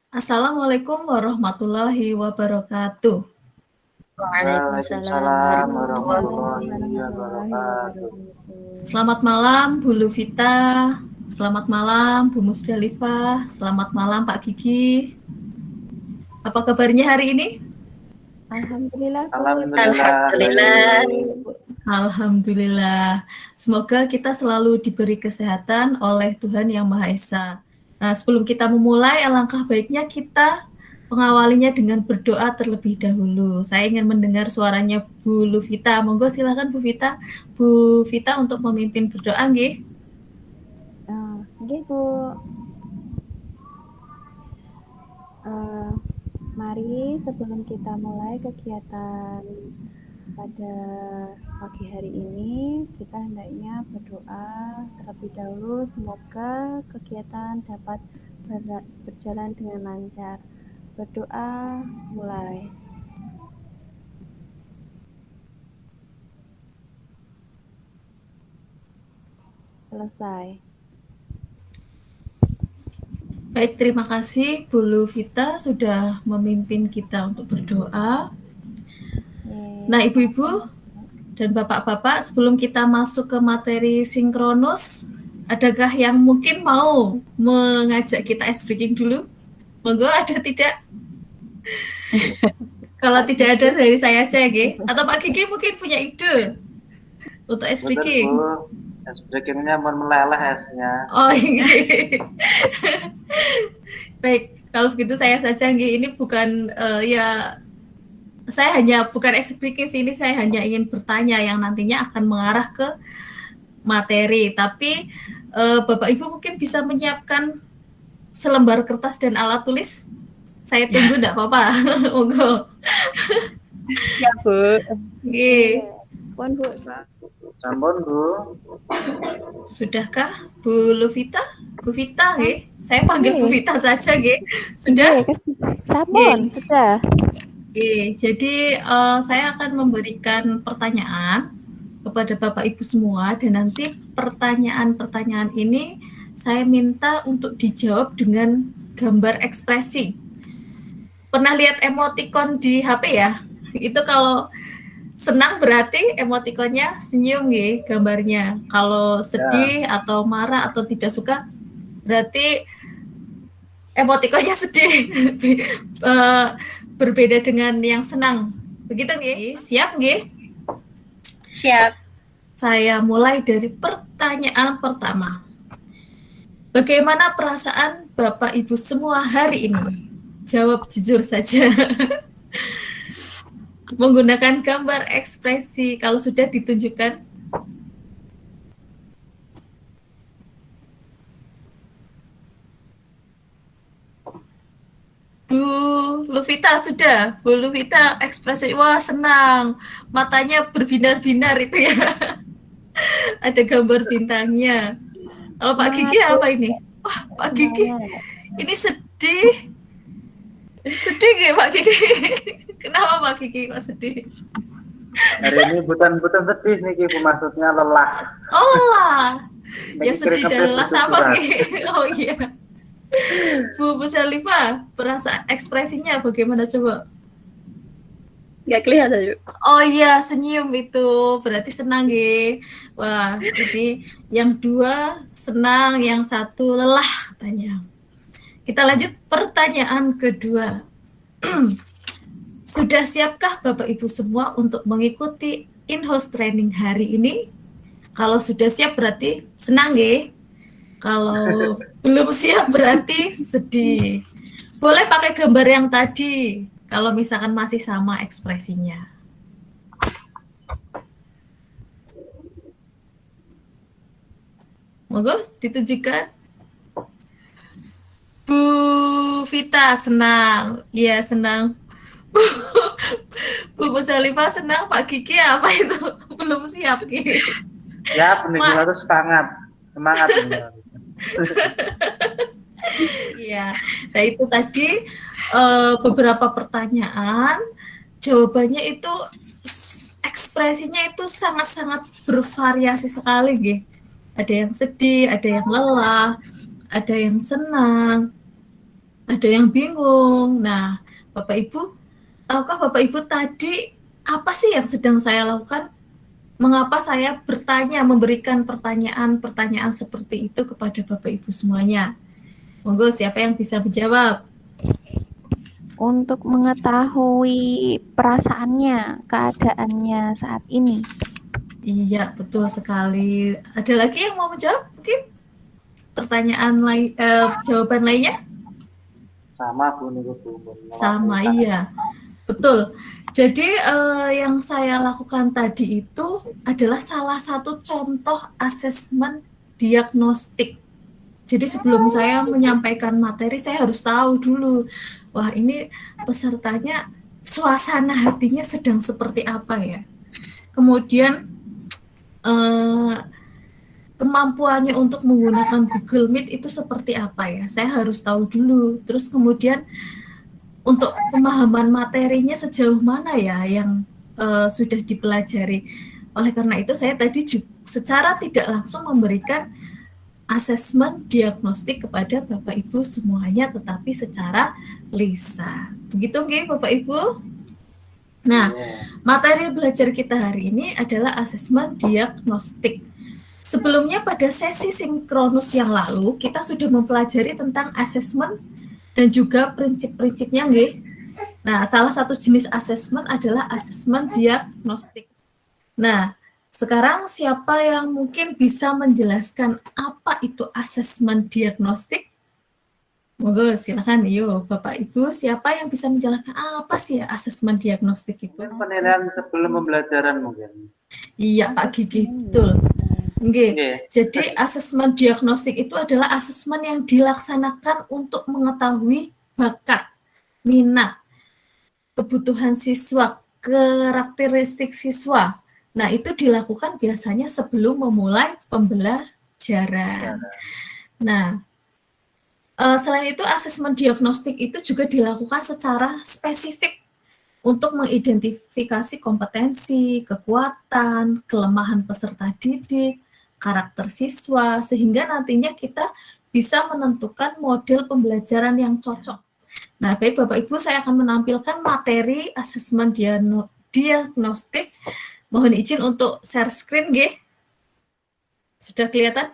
Assalamualaikum warahmatullahi wabarakatuh. Waalaikumsalam Waalaikumsalam warahmatullahi warahmatullahi wabarakatuh. wabarakatuh. Selamat malam Bu Luvita, selamat malam Bu Musdalifah, selamat malam Pak Gigi. Apa kabarnya hari ini? Alhamdulillah, Bu. Alhamdulillah. Alhamdulillah. Alhamdulillah. Semoga kita selalu diberi kesehatan oleh Tuhan Yang Maha Esa. Nah, sebelum kita memulai, alangkah baiknya kita mengawalinya dengan berdoa terlebih dahulu. Saya ingin mendengar suaranya Bu Luvita. Monggo silakan Bu Vita. Bu Vita untuk memimpin berdoa, nggih. Nggih, Bu. Mari sebelum kita mulai kegiatan pada pagi hari ini, kita hendaknya berdoa terlebih dahulu. Semoga kegiatan dapat berjalan dengan lancar. Berdoa mulai. Selesai. Baik, terima kasih Bu Luvita sudah memimpin kita untuk berdoa. Nah, Ibu-ibu dan Bapak-bapak, sebelum kita masuk ke materi sinkronus, adakah yang mungkin mau mengajak kita ice breaking dulu? Monggo, ada tidak? Kalau tidak ada dari saya aja, G. Atau Pak Gigi mungkin punya ide untuk ice breaking. Bu, es breakingnya mau meleleh esnya. Oh, iya. Baik, kalau begitu saya saja, G. Ini bukan saya hanya bukan ice breaking sih, ini saya hanya ingin bertanya yang nantinya akan mengarah ke materi. Tapi Bapak Ibu mungkin bisa menyiapkan selembar kertas dan alat tulis. Saya tunggu, enggak apa-apa. Monggo. Ya, Bu. Nggih. Pun, Bu. Sampun, Bu. Sudahkah Bu Luvita? Bu Vita, nggih. Saya panggil Bu Vita saja, nggih. Sudah? Sampun, sudah. Oke, jadi saya akan memberikan pertanyaan kepada Bapak Ibu semua dan nanti pertanyaan-pertanyaan ini saya minta untuk dijawab dengan gambar ekspresi. Pernah lihat emoticon di HP ya? Itu kalau senang berarti emoticonnya senyum ya gambarnya. Kalau sedih atau marah atau tidak suka berarti emoticonnya sedih. Berbeda dengan yang senang. Begitu nggih? Siap nggih? Siap. Saya mulai dari pertanyaan pertama. Bagaimana perasaan Bapak Ibu semua hari ini? Jawab jujur saja. Menggunakan gambar ekspresi kalau sudah ditunjukkan. Bu Luvita sudah. Bu Luvita ekspresi, wah senang. Matanya berbinar-binar itu ya. Ada gambar bintangnya. Kalau Pak Gigi apa ini? Wah, Pak Gigi ini sedih. Sedih nggak Pak Gigi? Kenapa Pak Gigi kok sedih? Hari ini bukan sedih nih, Bu, maksudnya lelah. Oh lelah. Ya sedih dan lelah sama nih. Oh iya. Bu Salifah, perasaan ekspresinya bagaimana coba? Nggak kelihatan, Yuk. Oh iya, senyum itu berarti senang ya. Wah, jadi yang dua senang, yang satu lelah katanya. Kita lanjut pertanyaan kedua. Sudah siapkah Bapak Ibu semua untuk mengikuti in-house training hari ini? Kalau sudah siap berarti senang ya. Kalau belum siap berarti sedih. Boleh pakai gambar yang tadi kalau misalkan masih sama ekspresinya. Monggo ditunjukkan. Bu Vita senang. Iya, senang. Bu Salifah senang. Pak Kiki apa itu? Belum siap, Ki. Ya, pendengar harus semangat. Iya, nah itu tadi beberapa pertanyaan, jawabannya itu ekspresinya itu sangat-sangat bervariasi sekali, gitu. Ada yang sedih, ada yang lelah, ada yang senang. ada yang bingung. Nah, Bapak Ibu, tahukah Bapak Ibu tadi apa sih yang sedang saya lakukan? Mengapa saya bertanya, memberikan pertanyaan-pertanyaan seperti itu kepada Bapak Ibu semuanya? Monggo, siapa yang bisa menjawab? Untuk mengetahui perasaannya, keadaannya saat ini. Iya, betul sekali. Ada lagi yang mau menjawab? Mungkin pertanyaan lain, jawaban lainnya? Sama Bu niku Bu. Sama, iya. Betul. Jadi yang saya lakukan tadi itu adalah salah satu contoh asesmen diagnostik. Jadi sebelum saya menyampaikan materi, saya harus tahu dulu, wah ini pesertanya suasana hatinya sedang seperti apa ya. Kemudian kemampuannya untuk menggunakan Google Meet itu seperti apa ya, saya harus tahu dulu. Terus kemudian untuk pemahaman materinya sejauh mana ya yang sudah dipelajari. Oleh karena itu saya tadi juga secara tidak langsung memberikan asesmen diagnostik kepada Bapak Ibu semuanya, tetapi secara lisan. Begitu nggih Bapak Ibu? Nah, materi belajar kita hari ini adalah asesmen diagnostik. Sebelumnya pada sesi sinkronus yang lalu, kita sudah mempelajari tentang asesmen dan juga prinsip-prinsipnya nggih. Nah, salah satu jenis asesmen adalah asesmen diagnostik. Nah, sekarang siapa yang mungkin bisa menjelaskan apa itu asesmen diagnostik? Monggo silakan, yuk Bapak Ibu, siapa yang bisa menjelaskan apa sih ya asesmen diagnostik itu? Mungkin penilaian sebelum pembelajaran mungkin. Iya Pak Gigi, betul. Oke, Oke. jadi asesmen diagnostik itu adalah asesmen yang dilaksanakan untuk mengetahui bakat, minat, kebutuhan siswa, karakteristik siswa. Nah, itu dilakukan biasanya sebelum memulai pembelajaran. Nah, selain itu asesmen diagnostik itu juga dilakukan secara spesifik untuk mengidentifikasi kompetensi, kekuatan, kelemahan peserta didik, karakter siswa, sehingga nantinya kita bisa menentukan model pembelajaran yang cocok. Nah, baik Bapak Ibu, saya akan menampilkan materi asesmen diagnostik. Mohon izin untuk share screen, nggih. Sudah kelihatan?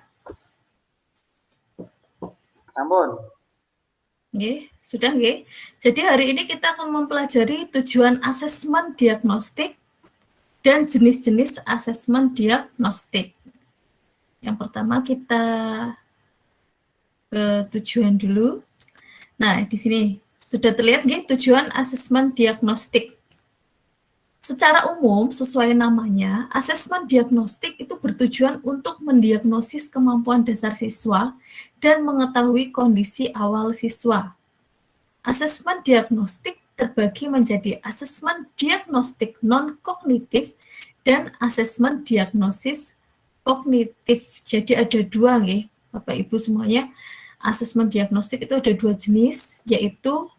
Ampun. Nggih, sudah nggih. Jadi hari ini kita akan mempelajari tujuan asesmen diagnostik dan jenis-jenis asesmen diagnostik. Yang pertama kita ke tujuan dulu. Nah, di sini sudah terlihat nggih tujuan asesmen diagnostik. Secara umum, sesuai namanya, asesmen diagnostik itu bertujuan untuk mendiagnosis kemampuan dasar siswa dan mengetahui kondisi awal siswa. Asesmen diagnostik terbagi menjadi asesmen diagnostik non-kognitif dan asesmen diagnosis kognitif. Jadi ada dua nih, Bapak Ibu semuanya. Asesmen diagnostik itu ada dua jenis, yaitu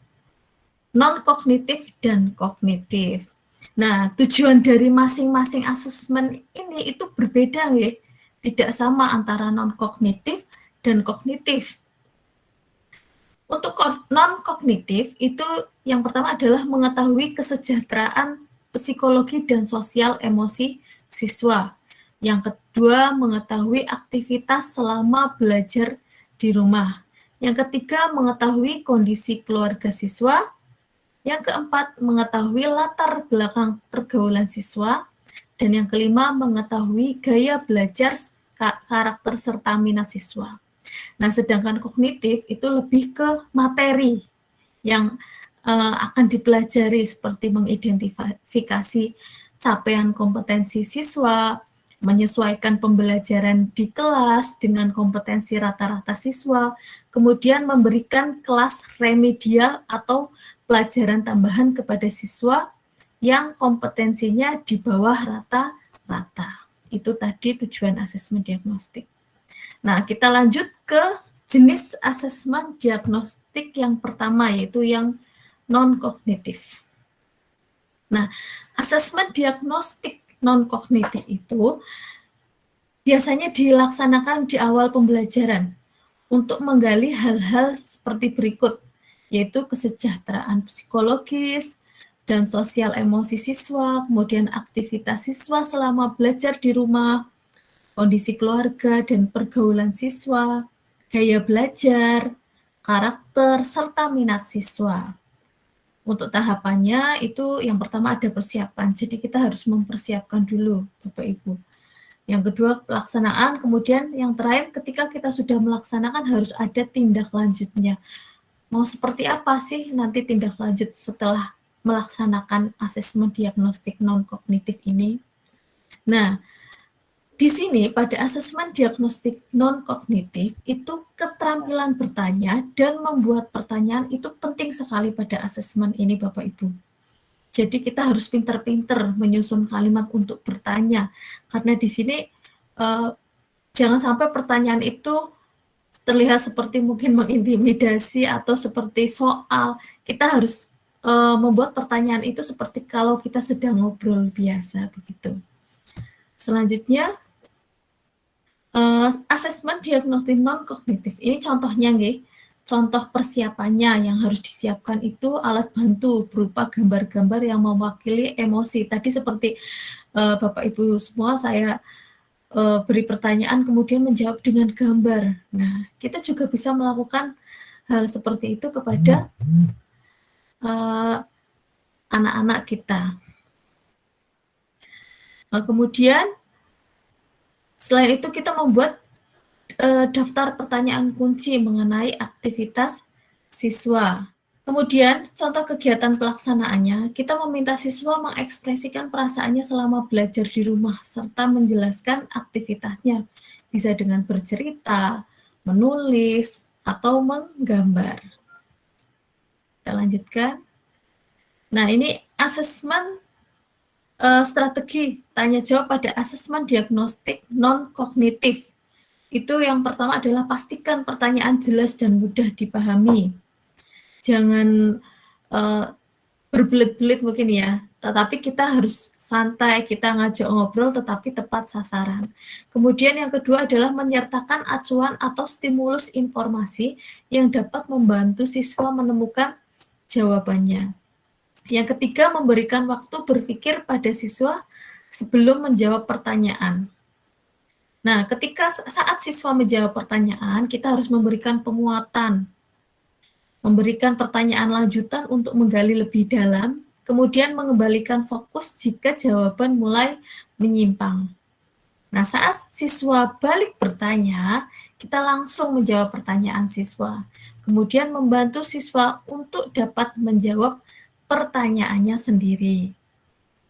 non-kognitif dan kognitif. Nah, tujuan dari masing-masing asesmen ini itu berbeda ya, tidak sama antara non-kognitif dan kognitif. Untuk non-kognitif itu yang pertama adalah mengetahui kesejahteraan psikologi dan sosial emosi siswa. Yang kedua, mengetahui aktivitas selama belajar di rumah. Yang ketiga, mengetahui kondisi keluarga siswa. Yang keempat, mengetahui latar belakang pergaulan siswa. Dan yang kelima, mengetahui gaya belajar, karakter, serta minat siswa. Nah, sedangkan kognitif itu lebih ke materi yang akan dipelajari seperti mengidentifikasi capaian kompetensi siswa, menyesuaikan pembelajaran di kelas dengan kompetensi rata-rata siswa, kemudian memberikan kelas remedial atau pelajaran tambahan kepada siswa yang kompetensinya di bawah rata-rata. Itu tadi tujuan asesmen diagnostik. Nah, kita lanjut ke jenis asesmen diagnostik yang pertama, yaitu yang non-kognitif. Nah, asesmen diagnostik non-kognitif itu biasanya dilaksanakan di awal pembelajaran untuk menggali hal-hal seperti berikut. yaitu kesejahteraan psikologis dan sosial emosi siswa, kemudian aktivitas siswa selama belajar di rumah, kondisi keluarga dan pergaulan siswa, gaya belajar, karakter, serta minat siswa. Untuk tahapannya itu yang pertama ada persiapan, jadi kita harus mempersiapkan dulu Bapak Ibu. Yang kedua pelaksanaan, kemudian yang terakhir ketika kita sudah melaksanakan harus ada tindak lanjutnya. Mau seperti apa sih nanti tindak lanjut setelah melaksanakan asesmen diagnostik non-kognitif ini? Nah, di sini pada asesmen diagnostik non-kognitif itu keterampilan bertanya dan membuat pertanyaan itu penting sekali pada asesmen ini Bapak Ibu. Jadi kita harus pintar-pintar menyusun kalimat untuk bertanya karena di sini jangan sampai pertanyaan itu terlihat seperti mungkin mengintimidasi atau seperti soal. Kita harus membuat pertanyaan itu seperti kalau kita sedang ngobrol biasa begitu. Selanjutnya asesmen diagnostik non-kognitif ini contohnya nggih, contoh persiapannya yang harus disiapkan itu alat bantu berupa gambar-gambar yang mewakili emosi. Tadi seperti Bapak Ibu semua saya beri pertanyaan kemudian menjawab dengan gambar. Nah, kita juga bisa melakukan hal seperti itu kepada anak-anak kita. Kemudian selain itu kita membuat daftar pertanyaan kunci mengenai aktivitas siswa. Kemudian contoh kegiatan pelaksanaannya, kita meminta siswa mengekspresikan perasaannya selama belajar di rumah serta menjelaskan aktivitasnya. Bisa dengan bercerita, menulis, atau menggambar. Kita lanjutkan. Nah, ini asesmen strategi tanya jawab pada asesmen diagnostik non-kognitif. Itu yang pertama adalah pastikan pertanyaan jelas dan mudah dipahami. Jangan berbelit-belit mungkin ya, tetapi kita harus santai, kita ngajak ngobrol tetapi tepat sasaran. Kemudian yang kedua adalah menyertakan acuan atau stimulus informasi yang dapat membantu siswa menemukan jawabannya. Yang ketiga, memberikan waktu berpikir pada siswa sebelum menjawab pertanyaan. Nah, ketika saat siswa menjawab pertanyaan, kita harus memberikan penguatan, memberikan pertanyaan lanjutan untuk menggali lebih dalam, kemudian mengembalikan fokus jika jawaban mulai menyimpang. Nah, saat siswa balik bertanya, kita langsung menjawab pertanyaan siswa, kemudian membantu siswa untuk dapat menjawab pertanyaannya sendiri.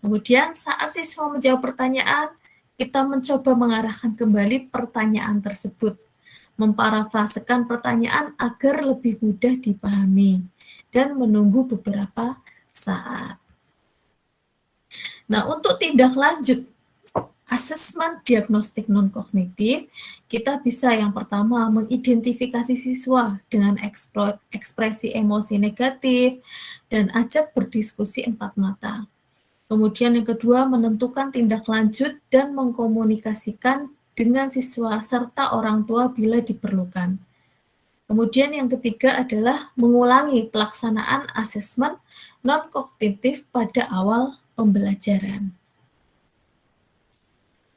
Kemudian saat siswa menjawab pertanyaan, kita mencoba mengarahkan kembali pertanyaan tersebut, memparafrasekan pertanyaan agar lebih mudah dipahami, dan menunggu beberapa saat. Nah, untuk tindak lanjut asesmen diagnostik non-kognitif, kita bisa yang pertama mengidentifikasi siswa dengan ekspresi emosi negatif dan ajak berdiskusi empat mata. Kemudian yang kedua, menentukan tindak lanjut dan mengkomunikasikan dengan siswa serta orang tua bila diperlukan. Kemudian yang ketiga adalah mengulangi pelaksanaan asesmen non-kognitif pada awal pembelajaran.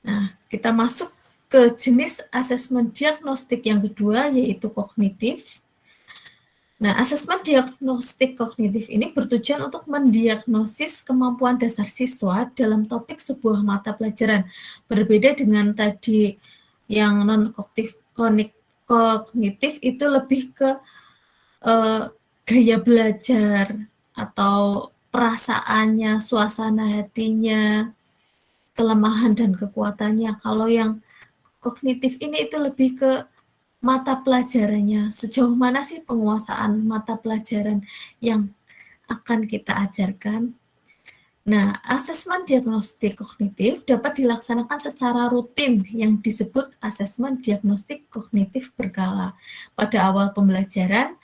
Nah, kita masuk ke jenis asesmen diagnostik yang kedua, yaitu kognitif. Nah, asesmen diagnostik kognitif ini bertujuan untuk mendiagnosis kemampuan dasar siswa dalam topik sebuah mata pelajaran. Berbeda dengan tadi yang non-kognitif itu lebih ke gaya belajar atau perasaannya, suasana hatinya, kelemahan dan kekuatannya. Kalau yang kognitif ini itu lebih ke mata pelajarannya, sejauh mana sih penguasaan mata pelajaran yang akan kita ajarkan. Nah, asesmen diagnostik kognitif dapat dilaksanakan secara rutin yang disebut asesmen diagnostik kognitif berkala pada awal pembelajaran,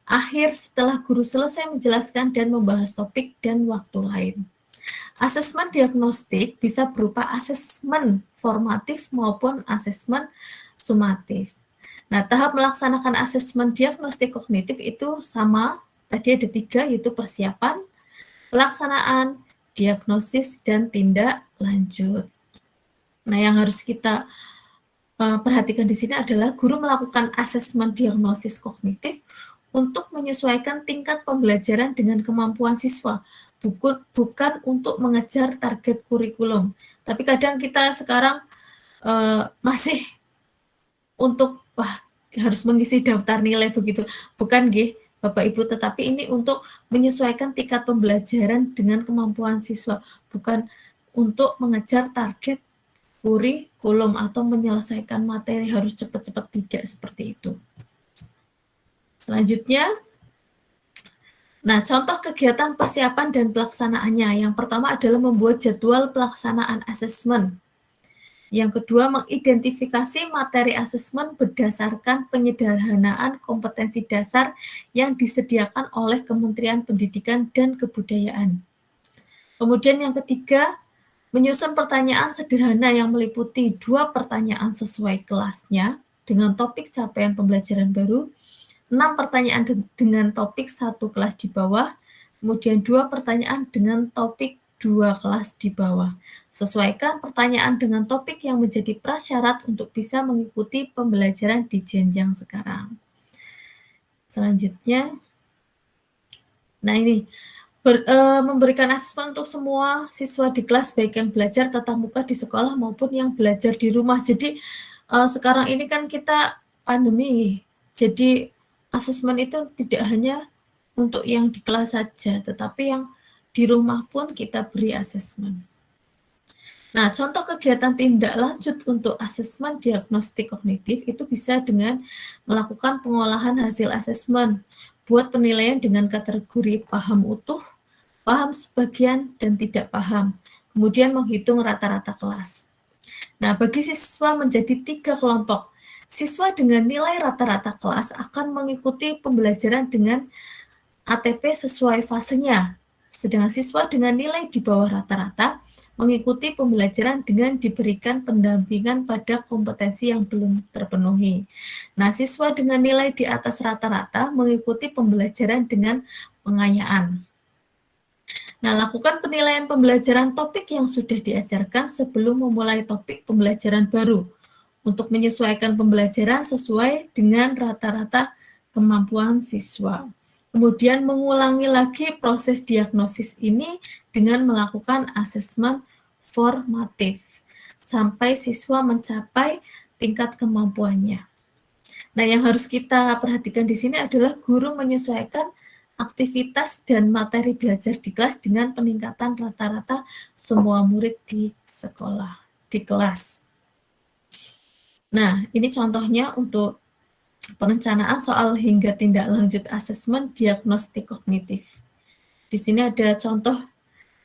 akhir setelah guru selesai menjelaskan dan membahas topik dan waktu lain. Asesmen diagnostik bisa berupa asesmen formatif maupun asesmen sumatif. Nah, tahap melaksanakan asesmen diagnostik kognitif itu sama tadi ada 3, yaitu persiapan, pelaksanaan, diagnosis, dan tindak lanjut. Nah, yang harus kita perhatikan di sini adalah guru melakukan asesmen diagnosis kognitif untuk menyesuaikan tingkat pembelajaran dengan kemampuan siswa, bukan untuk mengejar target kurikulum. Tapi kadang kita sekarang masih untuk harus mengisi daftar nilai begitu. Bukan nggih, Bapak Ibu, tetapi ini untuk menyesuaikan tingkat pembelajaran dengan kemampuan siswa, bukan untuk mengejar target kurikulum atau menyelesaikan materi harus cepat-cepat, tidak seperti itu. Selanjutnya, nah, contoh kegiatan persiapan dan pelaksanaannya. Yang pertama adalah membuat jadwal pelaksanaan asesmen. Yang kedua, mengidentifikasi materi asesmen berdasarkan penyederhanaan kompetensi dasar yang disediakan oleh Kementerian Pendidikan dan Kebudayaan. Kemudian yang ketiga, menyusun pertanyaan sederhana yang meliputi 2 pertanyaan sesuai kelasnya dengan topik capaian pembelajaran baru, 6 pertanyaan dengan topik 1 kelas di bawah, kemudian 2 pertanyaan dengan topik 2 kelas di bawah. Sesuaikan pertanyaan dengan topik yang menjadi prasyarat untuk bisa mengikuti pembelajaran di jenjang sekarang. Selanjutnya, nah ini, memberikan asesmen untuk semua siswa di kelas, baik yang belajar tatap muka di sekolah maupun yang belajar di rumah. Jadi sekarang ini kan kita pandemi, jadi asesmen itu tidak hanya untuk yang di kelas saja, tetapi yang di rumah pun kita beri asesmen. Nah, contoh kegiatan tindak lanjut untuk asesmen diagnostik kognitif itu bisa dengan melakukan pengolahan hasil asesmen, buat penilaian dengan kategori paham utuh, paham sebagian, dan tidak paham. Kemudian menghitung rata-rata kelas. Nah, bagi siswa menjadi 3 kelompok. Siswa dengan nilai rata-rata kelas akan mengikuti pembelajaran dengan ATP sesuai fasenya. Sedangkan siswa dengan nilai di bawah rata-rata mengikuti pembelajaran dengan diberikan pendampingan pada kompetensi yang belum terpenuhi. Nah, siswa dengan nilai di atas rata-rata mengikuti pembelajaran dengan pengayaan. Nah, lakukan penilaian pembelajaran topik yang sudah diajarkan sebelum memulai topik pembelajaran baru untuk menyesuaikan pembelajaran sesuai dengan rata-rata kemampuan siswa. Kemudian mengulangi lagi proses diagnosis ini dengan melakukan asesmen formatif sampai siswa mencapai tingkat kemampuannya. Nah, yang harus kita perhatikan di sini adalah guru menyesuaikan aktivitas dan materi belajar di kelas dengan peningkatan rata-rata semua murid di sekolah, di kelas. Nah, ini contohnya untuk perencanaan soal hingga tindak lanjut asesmen diagnostik kognitif. Di sini ada contoh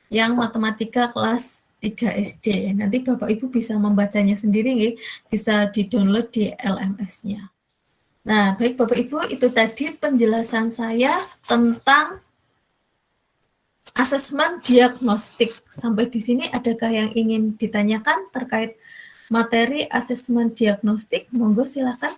yang matematika kelas 3 SD. Nanti Bapak Ibu bisa membacanya sendiri, bisa di-download di LMS-nya. Nah, baik Bapak Ibu, itu tadi penjelasan saya tentang asesmen diagnostik. Sampai di sini adakah yang ingin ditanyakan terkait materi asesmen diagnostik? Monggo silakan.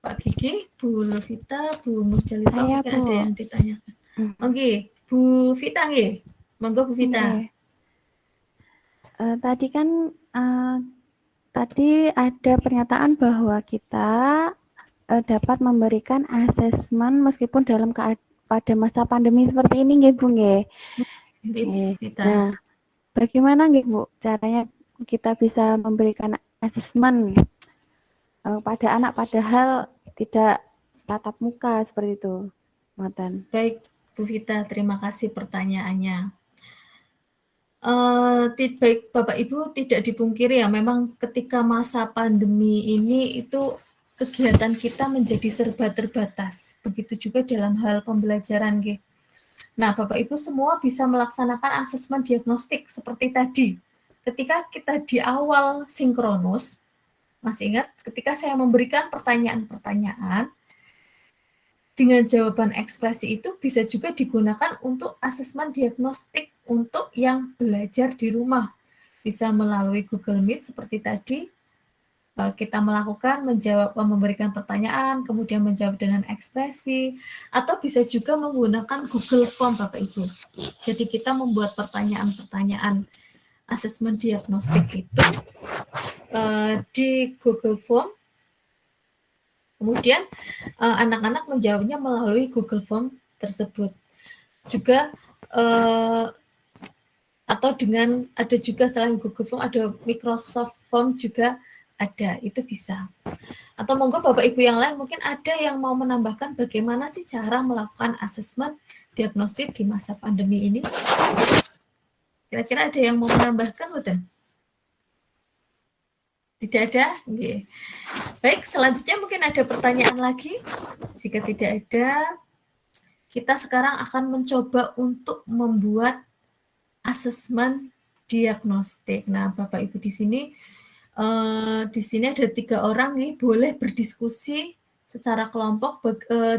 Pak Gigi, Bu Lovita, Bu Musdalifah, mungkin Bu. ada yang ditanyakan. Oke, Bu Vita nggih. Monggo Bu Vita. Tadi kan tadi ada pernyataan bahwa kita dapat memberikan asesmen meskipun dalam pada masa pandemi seperti ini, nggih Bu nggih. Nah, bagaimana nggih Bu caranya kita bisa memberikan asesmen pada anak padahal tidak tatap muka seperti itu, Matan? Baik Bu Vita, terima kasih pertanyaannya. Baik Bapak Ibu, tidak dipungkiri ya, memang ketika masa pandemi ini itu kegiatan kita menjadi serba terbatas. Begitu juga dalam hal pembelajaran. Nah, Bapak Ibu semua bisa melaksanakan asesmen diagnostik seperti tadi. Ketika kita di awal sinkronus, masih ingat ketika saya memberikan pertanyaan-pertanyaan, dengan jawaban ekspresi itu bisa juga digunakan untuk asesmen diagnostik untuk yang belajar di rumah. Bisa melalui Google Meet seperti tadi, kita melakukan memberikan pertanyaan, kemudian menjawab dengan ekspresi, atau bisa juga menggunakan Google Form, Bapak Ibu. Jadi kita membuat pertanyaan-pertanyaan asesmen diagnostik itu di Google Form. Kemudian anak-anak menjawabnya melalui Google Form tersebut. Juga atau dengan ada juga selain Google Form ada Microsoft Form juga ada, itu bisa. Atau monggo Bapak Ibu yang lain mungkin ada yang mau menambahkan bagaimana sih cara melakukan asesmen diagnostik di masa pandemi ini? Kira-kira ada yang mau menambahkan, betul? Tidak ada? Okay. Baik, selanjutnya mungkin ada pertanyaan lagi. Jika tidak ada, kita sekarang akan mencoba untuk membuat asesmen diagnostik. Nah, Bapak Ibu di sini ada 3 orang nih, boleh berdiskusi secara kelompok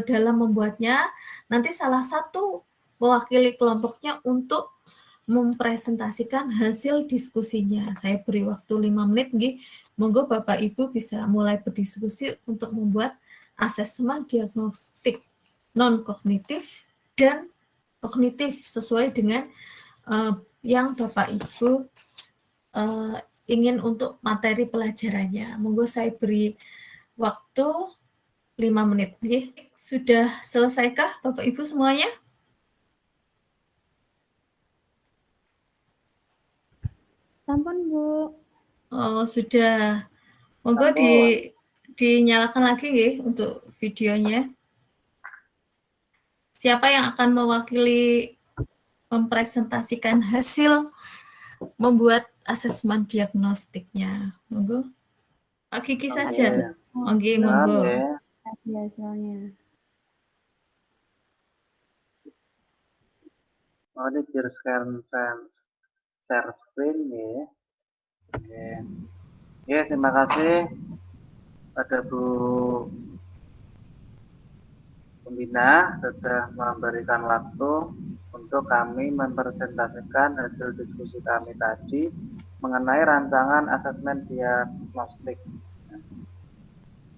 dalam membuatnya. Nanti salah satu mewakili kelompoknya untuk mempresentasikan hasil diskusinya. Saya beri waktu 5 menit nih. Monggo Bapak Ibu bisa mulai berdiskusi untuk membuat asesmen diagnostik non-kognitif dan kognitif sesuai dengan yang Bapak Ibu ingin untuk materi pelajarannya. Monggo saya beri waktu 5 menit. Sudah selesaikah Bapak Ibu semuanya? Sampun, Bu. Oh, sudah. Monggo dinyalakan lagi ya untuk videonya. Siapa yang akan mewakili mempresentasikan hasil membuat asesmen diagnostiknya? Monggo. Pak Kiki saja. Oke, monggo. Tadi hasilnya. Oh, ini share screen ya. Oke. Ya, terima kasih pada Bu Pembina sudah memberikan waktu untuk kami mempresentasikan hasil diskusi kami tadi mengenai rancangan asesmen diagnostik.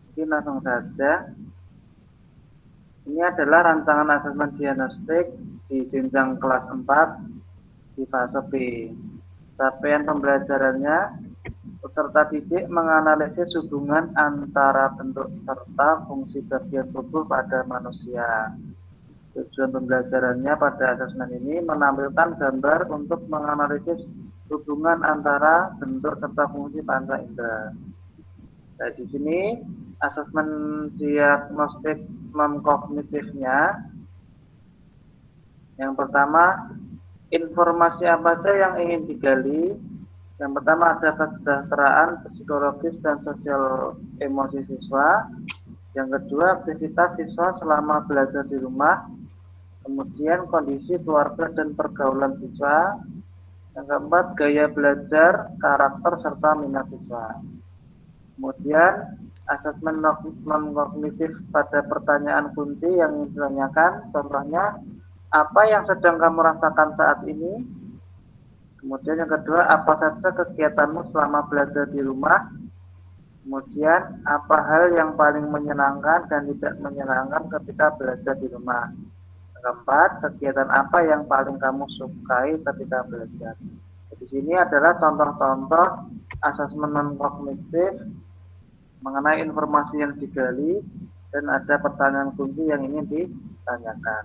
Mungkin langsung saja. Ini adalah rancangan asesmen diagnostik di jenjang kelas 4 di fase B. Capaian pembelajarannya, peserta didik menganalisis hubungan antara bentuk serta fungsi bagian tubuh pada manusia. Tujuan pembelajarannya pada asesmen ini menampilkan gambar untuk menganalisis hubungan antara bentuk serta fungsi panca indera. Nah, di sini asesmen diagnostik non-kognitifnya. Yang pertama, informasi apa saja yang ingin digali. Yang pertama ada kesejahteraan psikologis dan sosial emosi siswa. Yang kedua, aktivitas siswa selama belajar di rumah. Kemudian kondisi keluarga dan pergaulan siswa. Yang keempat, gaya belajar, karakter serta minat siswa. Kemudian asesmen non-kognitif pada pertanyaan kunci yang ingin ditanyakan, contohnya apa yang sedang kamu rasakan saat ini. Kemudian yang kedua, apa saja kegiatanmu selama belajar di rumah. Kemudian apa hal yang paling menyenangkan dan tidak menyenangkan ketika belajar di rumah. Yang keempat, kegiatan apa yang paling kamu sukai ketika belajar. Di sini adalah contoh-contoh asesmen non-kognitif mengenai informasi yang digali dan ada pertanyaan kunci yang ingin ditanyakan.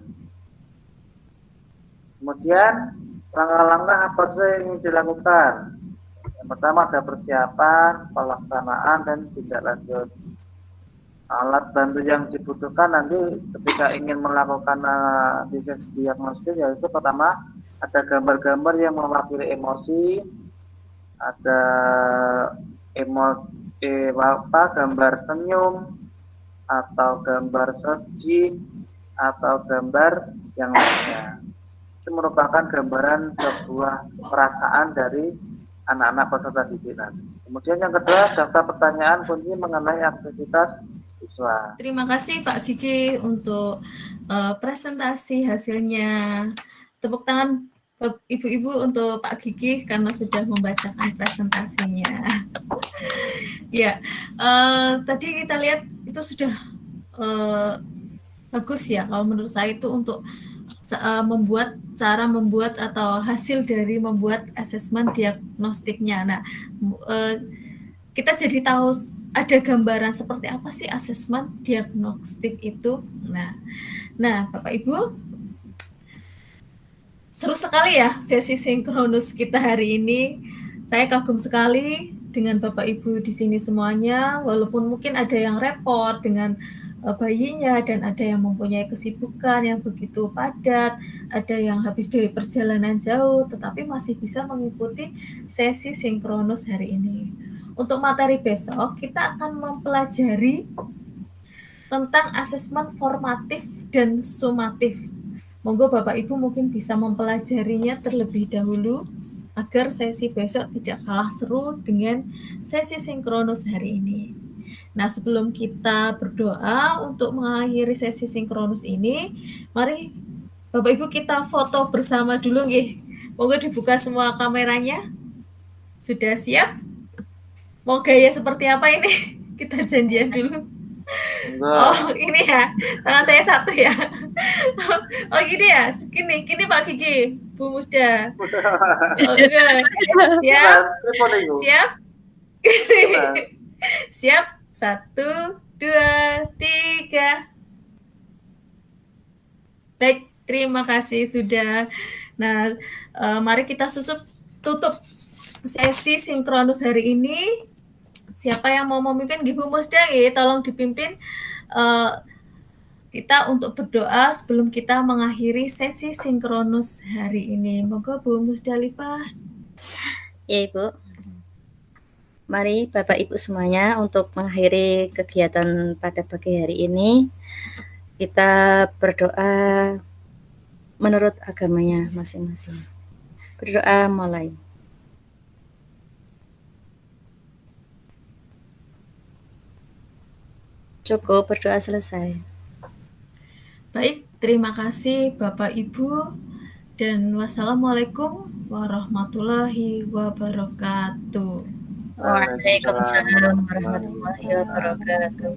Kemudian langkah-langkah apa saja yang ingin dilakukan. Yang pertama ada persiapan, pelaksanaan, dan tindak lanjut. Alat bantu yang dibutuhkan nanti ketika ingin melakukan diagnostik yaitu pertama ada gambar-gambar yang mewakili emosi, ada gambar senyum, atau gambar sedih, atau gambar yang lainnya. Itu merupakan gambaran sebuah perasaan dari anak-anak peserta didik. Kemudian yang kedua, daftar pertanyaan kunci mengenai aktivitas siswa. Terima kasih Pak Kiki untuk presentasi hasilnya. Tepuk tangan Ibu-ibu untuk Pak Gigi karena sudah membacakan presentasinya. Ya, tadi kita lihat itu sudah bagus ya kalau menurut saya itu untuk cara membuat atau hasil dari membuat asesmen diagnostiknya. Nah, kita jadi tahu ada gambaran seperti apa sih asesmen diagnostik itu. Nah, Bapak Ibu, seru sekali ya sesi sinkronus kita hari ini. Saya kagum sekali dengan Bapak Ibu di sini semuanya, walaupun mungkin ada yang repot dengan bayinya dan ada yang mempunyai kesibukan yang begitu padat, ada yang habis dari perjalanan jauh, tetapi masih bisa mengikuti sesi sinkronus hari ini. Untuk materi besok, kita akan mempelajari tentang asesmen formatif dan sumatif. Monggo Bapak Ibu mungkin bisa mempelajarinya terlebih dahulu agar sesi besok tidak kalah seru dengan sesi sinkronus hari ini. Nah, sebelum kita berdoa untuk mengakhiri sesi sinkronus ini, mari Bapak Ibu kita foto bersama dulu nggih. Monggo dibuka semua kameranya. Sudah siap? Mau gaya seperti apa ini? Kita janjian dulu. Oh, ini ya. Tangan saya satu ya. Oh, gini ya. Gini Pak Gigi, Bu Musda. Oke. Siap? Siap? Siap? 1, 2, 3. Baik, terima kasih sudah. Nah, mari kita tutup sesi sinkronus hari ini. Siapa yang mau memimpin? Ibu Musda, tolong dipimpin kita untuk berdoa sebelum kita mengakhiri sesi sinkronus hari ini. Moga Bu Musdalifah. Ya Ibu. Mari Bapak Ibu semuanya untuk mengakhiri kegiatan pada pagi hari ini, kita berdoa menurut agamanya masing-masing. Berdoa mulai. Cukup berdoa selesai. Baik, terima kasih Bapak Ibu dan wassalamualaikum warahmatullahi wabarakatuh. Waalaikumsalam warahmatullahi wabarakatuh.